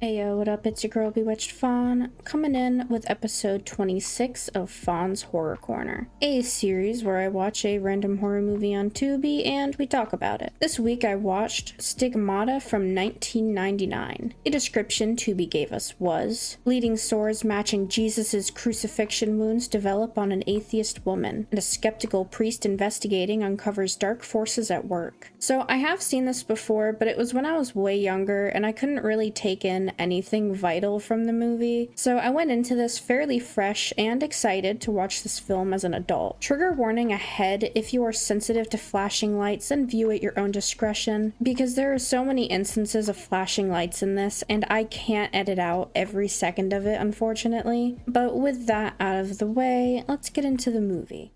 Hey yo, what up? It's your girl bewltchedfaun, coming in with episode 26 of Fawn's Horror Corner, a series where I watch a random horror movie on Tubi and we talk about it. This week I watched Stigmata from 1999. The description Tubi gave us was, bleeding sores matching Jesus' crucifixion wounds develop on an atheist woman, and a skeptical priest investigating uncovers dark forces at work. So I have seen this before, but it was when I was way younger and I couldn't really take in anything vital from the movie, so I went into this fairly fresh and excited to watch this film as an adult. Trigger warning ahead if you are sensitive to flashing lights, and view at your own discretion, because there are so many instances of flashing lights in this and I can't edit out every second of it, unfortunately. But with that out of the way, let's get into the movie.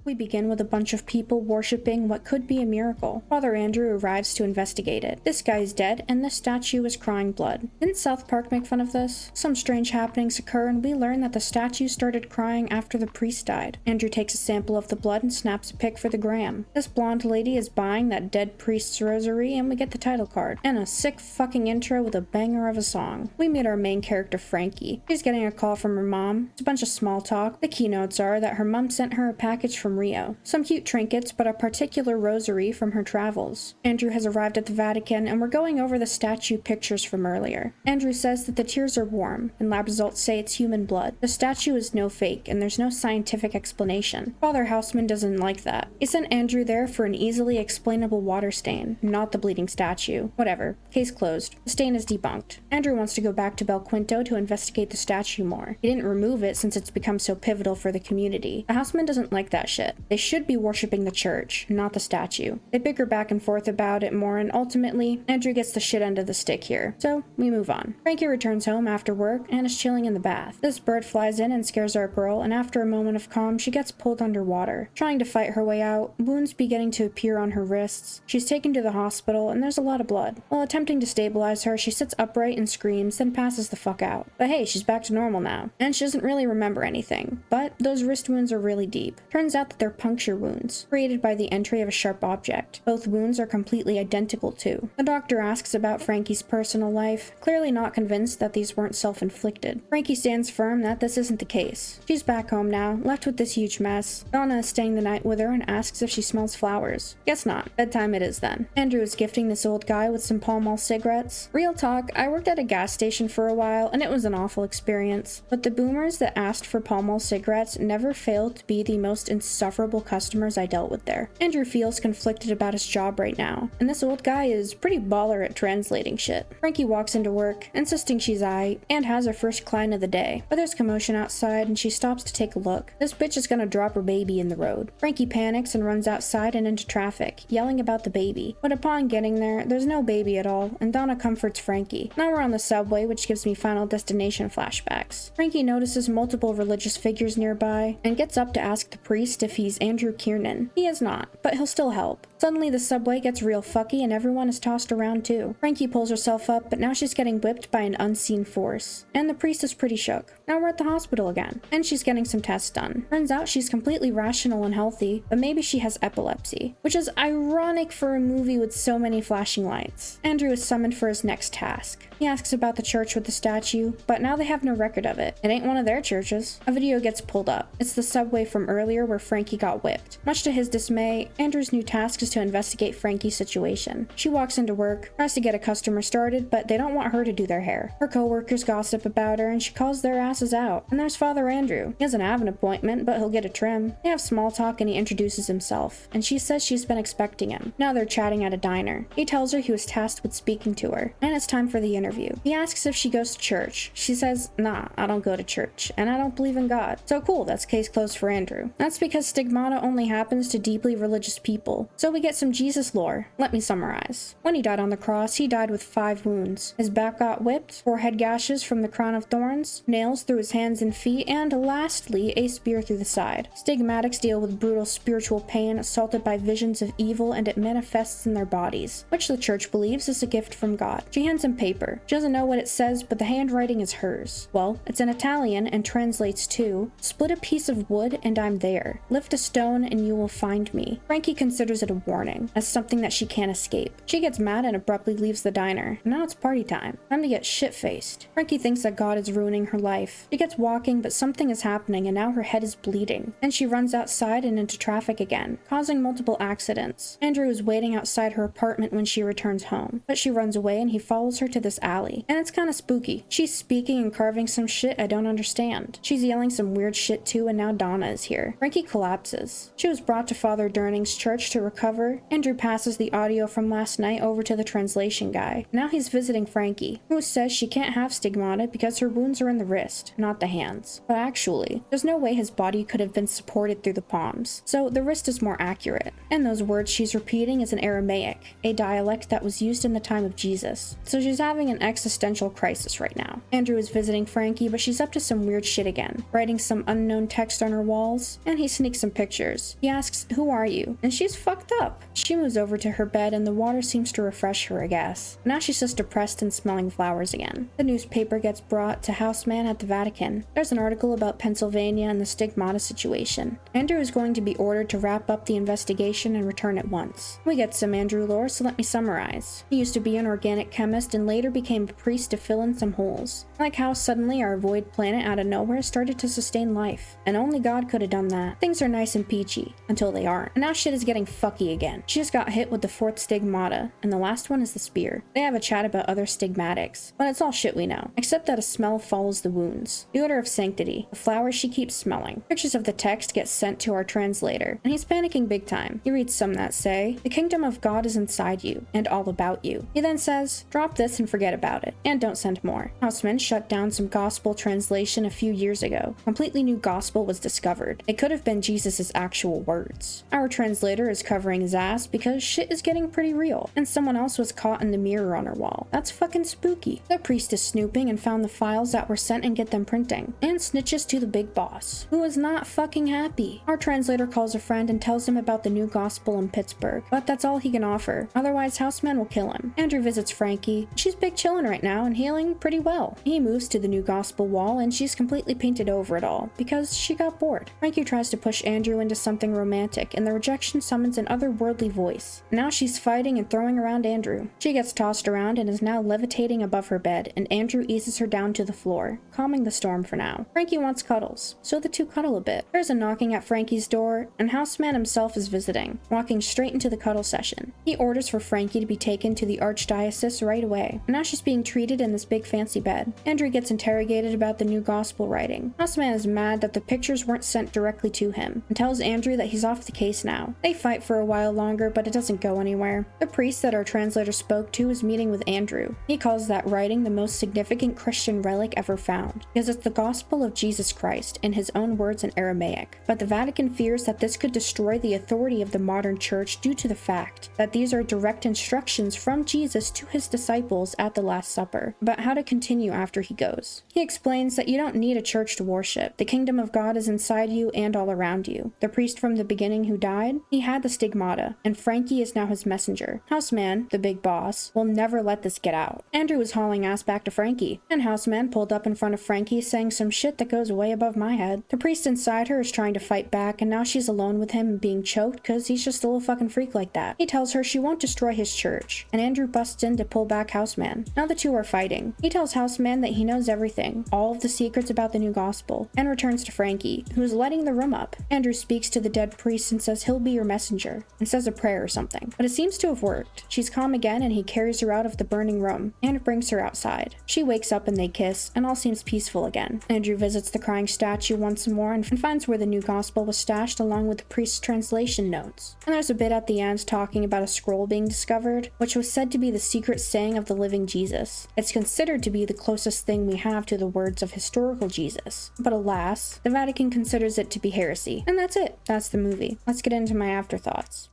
We begin with a bunch of people worshipping what could be a miracle. Father Andrew arrives to investigate it. This guy is dead, and this statue is crying blood. Didn't South Park make fun of this? Some strange happenings occur, and we learn that the statue started crying after the priest died. Andrew takes a sample of the blood and snaps a pic for the gram. This blonde lady is buying that dead priest's rosary, and we get the title card. And a sick fucking intro with a banger of a song. We meet our main character, Frankie. She's getting a call from her mom. It's a bunch of small talk. The keynotes are that her mom sent her a package from Rio. Some cute trinkets, but a particular rosary from her travels. Andrew has arrived at the Vatican, and we're going over the statue pictures from earlier. Andrew says that the tears are warm, and lab results say it's human blood. The statue is no fake, and there's no scientific explanation. Father Houseman doesn't like that. He sent Andrew there for an easily explainable water stain, not the bleeding statue. Whatever. Case closed. The stain is debunked. Andrew wants to go back to Belquinto to investigate the statue more. He didn't remove it since it's become so pivotal for the community. The Houseman doesn't like that shit. They should be worshipping the church, not the statue. They bicker back and forth about it more, and ultimately, Andrew gets the shit end of the stick here. So, we move on. Frankie returns home after work and is chilling in the bath. This bird flies in and scares our girl, and after a moment of calm, she gets pulled underwater. Trying to fight her way out, wounds beginning to appear on her wrists. She's taken to the hospital, and there's a lot of blood. While attempting to stabilize her, she sits upright and screams, then passes the fuck out. But hey, she's back to normal now, and she doesn't really remember anything. But those wrist wounds are really deep. Turns out that they're puncture wounds, created by the entry of a sharp object. Both wounds are completely identical too. The doctor asks about Frankie's personal life, clearly not convinced that these weren't self-inflicted. Frankie stands firm that this isn't the case. She's back home now, left with this huge mess. Donna is staying the night with her and asks if she smells flowers. Guess not. Bedtime it is then. Andrew is gifting this old guy with some Pall Mall cigarettes. Real talk, I worked at a gas station for a while and it was an awful experience. But the boomers that asked for Pall Mall cigarettes never failed to be the most insufferable customers I dealt with there. Andrew feels conflicted about his job right now, and this old guy is pretty baller at translating shit. Frankie walks into work, insisting she's aight, and has her first client of the day. But there's commotion outside, and she stops to take a look. This bitch is gonna drop her baby in the road. Frankie panics and runs outside and into traffic, yelling about the baby. But upon getting there, there's no baby at all, and Donna comforts Frankie. Now we're on the subway, which gives me Final Destination flashbacks. Frankie notices multiple religious figures nearby, and gets up to ask the priest if he's Andrew Kiernan. He is not, but he'll still help. Suddenly the subway gets real fucky and everyone is tossed around too. Frankie pulls herself up, but now she's getting whipped by an unseen force. And the priest is pretty shook. Now we're at the hospital again, and she's getting some tests done. Turns out she's completely rational and healthy, but maybe she has epilepsy, which is ironic for a movie with so many flashing lights. Andrew is summoned for his next task. He asks about the church with the statue, but now they have no record of it. It ain't one of their churches. A video gets pulled up. It's the subway from earlier where Frankie got whipped. Much to his dismay, Andrew's new task is to investigate Frankie's situation. She walks into work, tries to get a customer started, but they don't want her to do their hair. Her co-workers gossip about her and she calls their asses out. And there's Father Andrew. He doesn't have an appointment, but he'll get a trim. They have small talk and he introduces himself, and she says she's been expecting him. Now they're chatting at a diner. He tells her he was tasked with speaking to her, and it's time for the interview. He asks if she goes to church. She says, nah, I don't go to church, and I don't believe in God. So cool, that's case closed for Andrew. That's because Stigmata only happens to deeply religious people. So we get some Jesus lore. Let me summarize. When he died on the cross, he died with 5 wounds. His back got whipped, 4 head gashes from the crown of thorns, nails through his hands and feet, and lastly, a spear through the side. Stigmatics deal with brutal spiritual pain assaulted by visions of evil, and it manifests in their bodies, which the church believes is a gift from God. She hands him paper. She doesn't know what it says, but the handwriting is hers. Well, it's in Italian and translates to, split a piece of wood and I'm there. lift a stone and you will find me. Frankie considers it a warning, as something that she can't escape. She gets mad and abruptly leaves the diner. Now it's party time. Time to get shit-faced. Frankie thinks that God is ruining her life. She gets walking, but something is happening and now her head is bleeding. Then she runs outside and into traffic again, causing multiple accidents. Andrew is waiting outside her apartment when she returns home, but she runs away and he follows her to this alley. And it's kinda spooky. She's speaking and carving some shit I don't understand. She's yelling some weird shit too, and now Donna is here. Frankie collapses. She was brought to Father Durning's church to recover. Andrew passes the audio from last night over to the translation guy. Now he's visiting Frankie, who says she can't have stigmata because her wounds are in the wrist, not the hands. But actually, there's no way his body could have been supported through the palms, so the wrist is more accurate. And those words she's repeating is in Aramaic, a dialect that was used in the time of Jesus. So she's having an existential crisis right now. Andrew is visiting Frankie, but she's up to some weird shit again, writing some unknown text on her walls, and he sneaks some pictures. He asks, "Who are you?" And she's fucked up. She moves over to her bed and the water seems to refresh her, I guess. Now she's just depressed and smelling flowers again. The newspaper gets brought to Houseman at the Vatican. There's an article about Pennsylvania and the Stigmata situation. Andrew is going to be ordered to wrap up the investigation and return at once. We get some Andrew lore, so let me summarize. He used to be an organic chemist and later became a priest to fill in some holes. Like how suddenly our void planet out of nowhere started to sustain life. And only God could have done that. Things are nice and peachy, until they aren't. And now shit is getting fucky again. She just got hit with the 4th stigmata, and the last one is the spear. They have a chat about other stigmatics, but it's all shit we know, except that a smell follows the wounds. The odor of sanctity, the flowers she keeps smelling. Pictures of the text get sent to our translator, and he's panicking big time. He reads some that say, "The kingdom of God is inside you, and all about you." He then says, "Drop this and forget about it, and don't send more." Houseman shut down some gospel translation a few years ago. Completely new gospel was discovered. It could have been Jesus' actual words. Our translator is covering his ass because shit is getting pretty real, and someone else was caught in the mirror on her wall. That's fucking spooky. The priest is snooping and found the files that were sent and get them printing, and snitches to the big boss, who is not fucking happy. Our translator calls a friend and tells him about the new gospel in Pittsburgh, but that's all he can offer. Otherwise, Houseman will kill him. Andrew visits Frankie. She's big chillin' right now and healing pretty well. He moves to the new gospel wall and she's completely painted over it all because she got bored. Frankie tries to push Andrew into something romantic and the rejection summons an otherworldly voice. Now she's fighting and throwing around Andrew. She gets tossed around and is now levitating above her bed, and Andrew eases her down to the floor, calming the storm for now. Frankie wants cuddles, so the two cuddle a bit. There's a knocking at Frankie's door, and Houseman himself is visiting, walking straight into the cuddle session. He orders for Frankie to be taken to the archdiocese right away, and now she's being treated in this big fancy bed. Andrew gets interrogated about the new gospel writing. Houseman is mad that the pictures weren't sent directly to him, and tells Andrew that he's off the case now. They fight for a while longer, but it doesn't go anywhere. The priest that our translator spoke to is meeting with Andrew. He calls that writing the most significant Christian relic ever found, because it's the gospel of Jesus Christ, in his own words in Aramaic. But the Vatican fears that this could destroy the authority of the modern church due to the fact that these are direct instructions from Jesus to his disciples at the Last Supper about how to continue after he goes. He explains that you don't need a church to worship. The kingdom of God is inside you and all around you. The priest from the beginning who died, he had the stigmata, and Frankie is now his messenger. Houseman, the big boss, will never let this get out. Andrew is hauling ass back to Frankie, and Houseman pulled up in front of Frankie saying some shit that goes way above my head. The priest inside her is trying to fight back, and now she's alone with him and being choked because he's just a little fucking freak like that. He tells her she won't destroy his church, and Andrew busts in to pull back Houseman. Now the two are fighting. He tells Houseman that he knows everything, all of the secrets about the new gospel, and returns to Frankie, who is lighting the room up. Andrew speaks to the dead priest and says he'll be your messenger, and says a prayer or something, but it seems to have worked. She's calm again and he carries her out of the burning room and brings her outside. She wakes up and they kiss, and all seems peaceful again. Andrew visits the crying statue once more and finds where the new gospel was stashed along with the priest's translation notes. And there's a bit at the end talking about a scroll being discovered, which was said to be the secret saying of the living Jesus. It's considered to be the closest thing we have to the words of historical Jesus. But alas, the Vatican considers it to be heresy. And that's it. That's the movie. Let's get into my afterthoughts.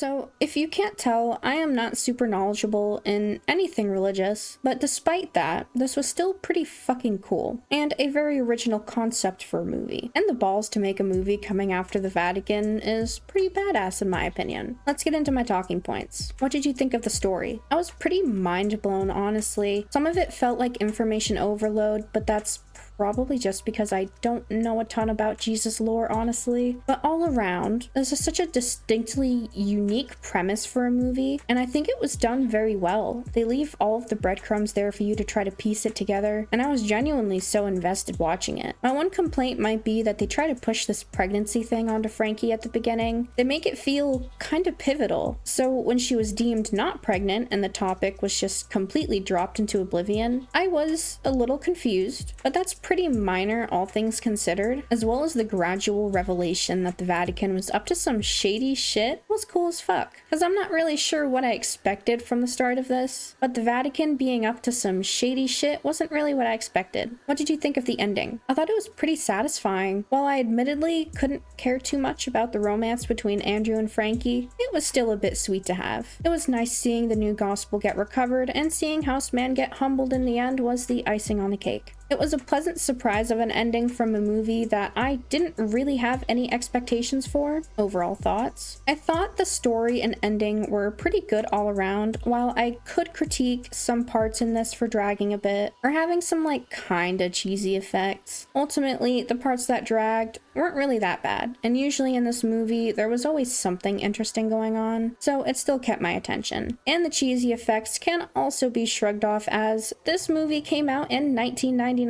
So, if you can't tell, I am not super knowledgeable in anything religious, but despite that, this was still pretty fucking cool, and a very original concept for a movie. And the balls to make a movie coming after the Vatican is pretty badass in my opinion. Let's get into my talking points. What did you think of the story? I was pretty mind blown, honestly. Some of it felt like information overload, but that's probably just because I don't know a ton about Jesus lore, honestly. But all around, this is such a distinctly unique premise for a movie, and I think it was done very well. They leave all of the breadcrumbs there for you to try to piece it together, and I was genuinely so invested watching it. My one complaint might be that they try to push this pregnancy thing onto Frankie at the beginning. They make it feel kind of pivotal. So when she was deemed not pregnant and the topic was just completely dropped into oblivion, I was a little confused, but that's pretty minor, all things considered, as well as the gradual revelation that the Vatican was up to some shady shit was cool as fuck. Because I'm not really sure what I expected from the start of this, but the Vatican being up to some shady shit wasn't really what I expected. What did you think of the ending? I thought it was pretty satisfying. While I admittedly couldn't care too much about the romance between Andrew and Frankie, it was still a bit sweet to have. It was nice seeing the new gospel get recovered, and seeing Houseman get humbled in the end was the icing on the cake. It was a pleasant surprise of an ending from a movie that I didn't really have any expectations for. Overall thoughts? I thought the story and ending were pretty good all around, while I could critique some parts in this for dragging a bit, or having some like kinda cheesy effects. Ultimately, the parts that dragged weren't really that bad, and usually in this movie there was always something interesting going on, so it still kept my attention. And the cheesy effects can also be shrugged off as this movie came out in 1999.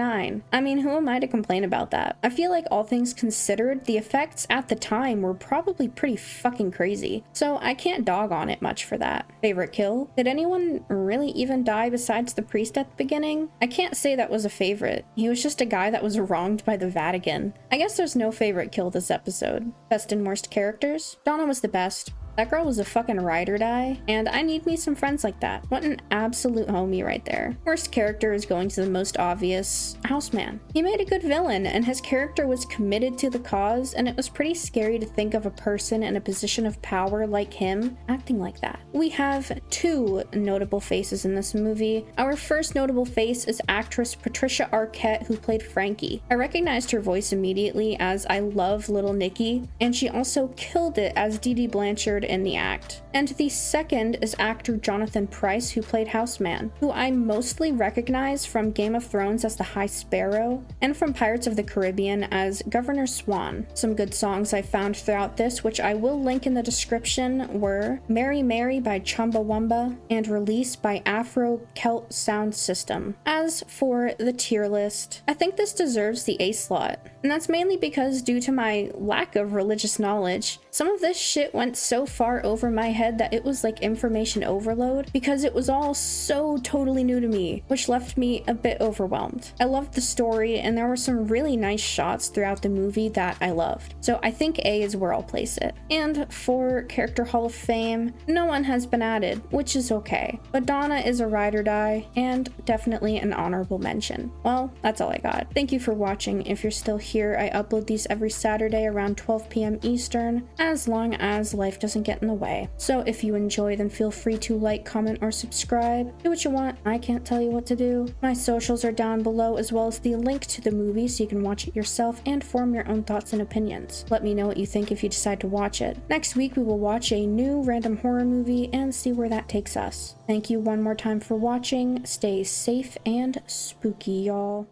I mean, who am I to complain about that? I feel like all things considered, the effects at the time were probably pretty fucking crazy, so I can't dog on it much for that. Favorite kill? Did anyone really even die besides the priest at the beginning? I can't say that was a favorite. He was just a guy that was wronged by the Vatican. I guess there's no favorite kill this episode. Best and worst characters? Donna was the best. That girl was a fucking ride or die, and I need me some friends like that. What an absolute homie right there. Worst character is going to the most obvious, Houseman. He made a good villain, and his character was committed to the cause, and it was pretty scary to think of a person in a position of power like him acting like that. We have two notable faces in this movie. Our first notable face is actress Patricia Arquette, who played Frankie. I recognized her voice immediately as I love Little Nicky, and she also killed it as Dee Dee Blanchard in the act. And the second is actor Jonathan Pryce, who played Houseman, who I mostly recognize from Game of Thrones as the High Sparrow, and from Pirates of the Caribbean as Governor Swan. Some good songs I found throughout this, which I will link in the description, were Mary Mary by Chumbawamba and Release by Afro Celt Sound System. As for the tier list, I think this deserves the A slot, and that's mainly because due to my lack of religious knowledge, some of this shit went so far over my head that it was like information overload because it was all so totally new to me, which left me a bit overwhelmed. I loved the story, and there were some really nice shots throughout the movie that I loved, so I think A is where I'll place it. And for Character Hall of Fame, no one has been added, which is okay, but Donna is a ride or die, and definitely an honorable mention. Well, that's all I got. Thank you for watching. If you're still here, I upload these every Saturday around 12 p.m. Eastern, as long as life doesn't get in the way. So if you enjoy, then feel free to like, comment, or subscribe. Do what you want. I can't tell you what to do. My socials are down below, as well as the link to the movie so you can watch it yourself and form your own thoughts and opinions. Let me know what you think if you decide to watch it. Next week, we will watch a new random horror movie and see where that takes us. Thank you one more time for watching. Stay safe and spooky, y'all.